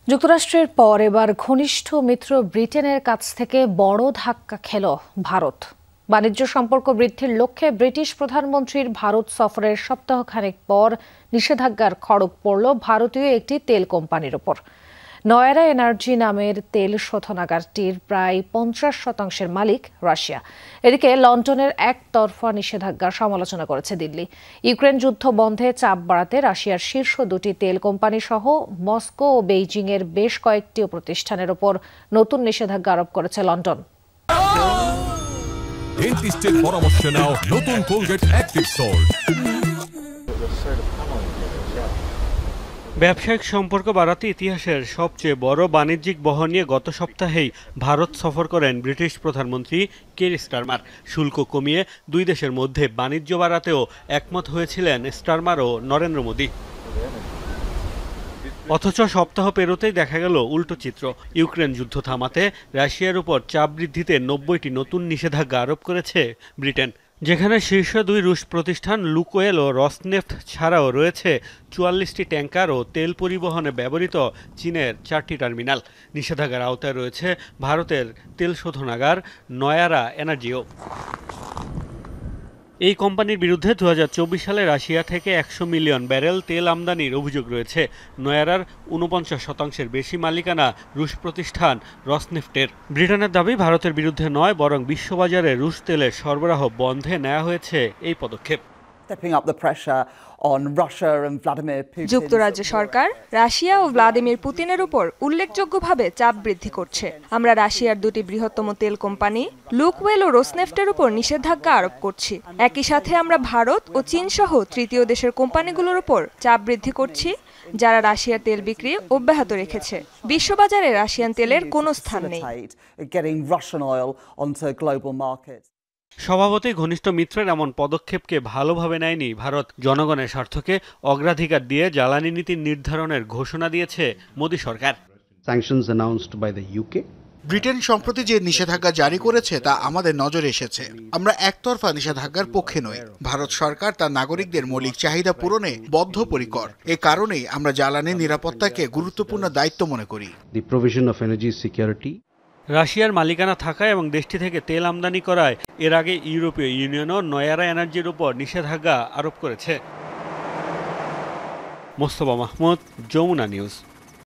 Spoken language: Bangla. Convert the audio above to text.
যুক্তরাষ্ট্রের পর এবার ঘনিষ্ঠ মিত্র ব্রিটেনের কাছ থেকে বড় ধাক্কা খেল ভারত। বাণিজ্য সম্পর্ক বৃদ্ধির লক্ষ্যে ব্রিটিশ প্রধানমন্ত্রীর ভারত সফরের সপ্তাহখানেক পর নিষেধাজ্ঞার খড়গ পড়ল ভারতীয় একটি তেল কোম্পানির ওপর। নয়ারা এনার্জি নামের তেল শোধনাগারটির প্রায় ৫০% মালিক রাশিয়া। এদিকে লন্ডনের একতরফা নিষেধাজ্ঞার সমালোচনা করেছে দিল্লি। ইউক্রেন যুদ্ধ বন্ধে চাপ বাড়াতে রাশিয়ার শীর্ষ দুটি তেল কোম্পানি সহ মস্কো ও বেইজিংয়ের বেশ কয়েকটি প্রতিষ্ঠানের ওপর নতুন নিষেধাজ্ঞা আরোপ করেছে লন্ডন। ডেন্টিস্টের পরামর্শ নাও নতুন কোলগেট অ্যাক্টিভ সল্ট। ব্যবসায়িক সম্পর্ক বাড়াতে ইতিহাসের সবচেয়ে বড় বাণিজ্যিক বহর নিয়ে গত সপ্তাহেই ভারত সফর করেন ব্রিটিশ প্রধানমন্ত্রী কির স্টারমার। শুল্ক কমিয়ে দুই দেশের মধ্যে বাণিজ্য বাড়াতেও একমত হয়েছিলেন স্টারমার ও নরেন্দ্র মোদী। অথচ সপ্তাহ পেরোতেই দেখা গেল উল্টো চিত্র। ইউক্রেন যুদ্ধ থামাতে রাশিয়ার উপর চাপ বৃদ্ধিতে ৯০টি নতুন নিষেধাজ্ঞা আরোপ করেছে ব্রিটেন, যেখানে শীর্ষ দুই রুশ প্রতিষ্ঠান লুকোয়েল ও রসনেফট ছাড়াও রয়েছে ৪৪টি ট্যাঙ্কার ও তেল পরিবহনে ব্যবহৃত চীনের ৪টি টার্মিনাল। নিষেধাজ্ঞার আওতায় রয়েছে ভারতের তেল শোধনাগার নয়ারা এনার্জিও। এই কোম্পানির বিরুদ্ধে ২০২৪ সালে রাশিয়া থেকে ১০০ মিলিয়ন ব্যারেল তেল আমদানির অভিযোগ রয়েছে। নয়ারার ৪৯% বেশি মালিকানা রুশ প্রতিষ্ঠান রসনেফটের। ব্রিটেনের দাবি ভারতের বিরুদ্ধে নয়, বরং বিশ্ববাজারে রুশ তেলের সরবরাহ বন্ধে নেওয়া হয়েছে এই পদক্ষেপ। যুক্তরাজ্য সরকার রাশিয়া ও ভ্লাদিমির পুতিনের উপর উল্লেখযোগ্যভাবে চাপ বৃদ্ধি করছে। আমরা রাশিয়ার দুটি বৃহত্তম তেল কোম্পানি লুকওয়েল ও রোসনেফটের উপর নিষেধাজ্ঞা আরোপ করছি। একই সাথে আমরা ভারত ও চীন সহ তৃতীয় দেশের কোম্পানিগুলোর উপর চাপ বৃদ্ধি করছি, যারা রাশিয়ার তেল বিক্রি অব্যাহত রেখেছে। বিশ্ববাজারে রাশিয়ান তেলের কোনো স্থান নেই। স্বভাবতই ঘনিষ্ঠ মিত্রের এমন পদক্ষেপকে ভালোভাবে নেয়নি ভারত। জনগণের স্বার্থকে অগ্রাধিকার দিয়ে জ্বালানি নীতি নির্ধারণের ঘোষণা দিয়েছে মোদী সরকার। ব্রিটেন সম্প্রতি যে নিষেধাজ্ঞা জারি করেছে তা আমাদের নজরে এসেছে। আমরা একতরফা নিষেধাজ্ঞার পক্ষে নই। ভারত সরকার তার নাগরিকদের মৌলিক চাহিদা পূরণে বদ্ধপরিকর। এ কারণেই আমরা জ্বালানি নিরাপত্তাকে গুরুত্বপূর্ণ দায়িত্ব মনে করি। রাশিয়ার মালিকানা থাকায় এবং দেশটি থেকে তেল আমদানি করায় এর আগে ইউরোপীয় ইউনিয়নও নয়ারা এনার্জির উপর নিষেধাজ্ঞা আরোপ করেছে। মোস্তফা মাহমুদ, যমুনা নিউজ।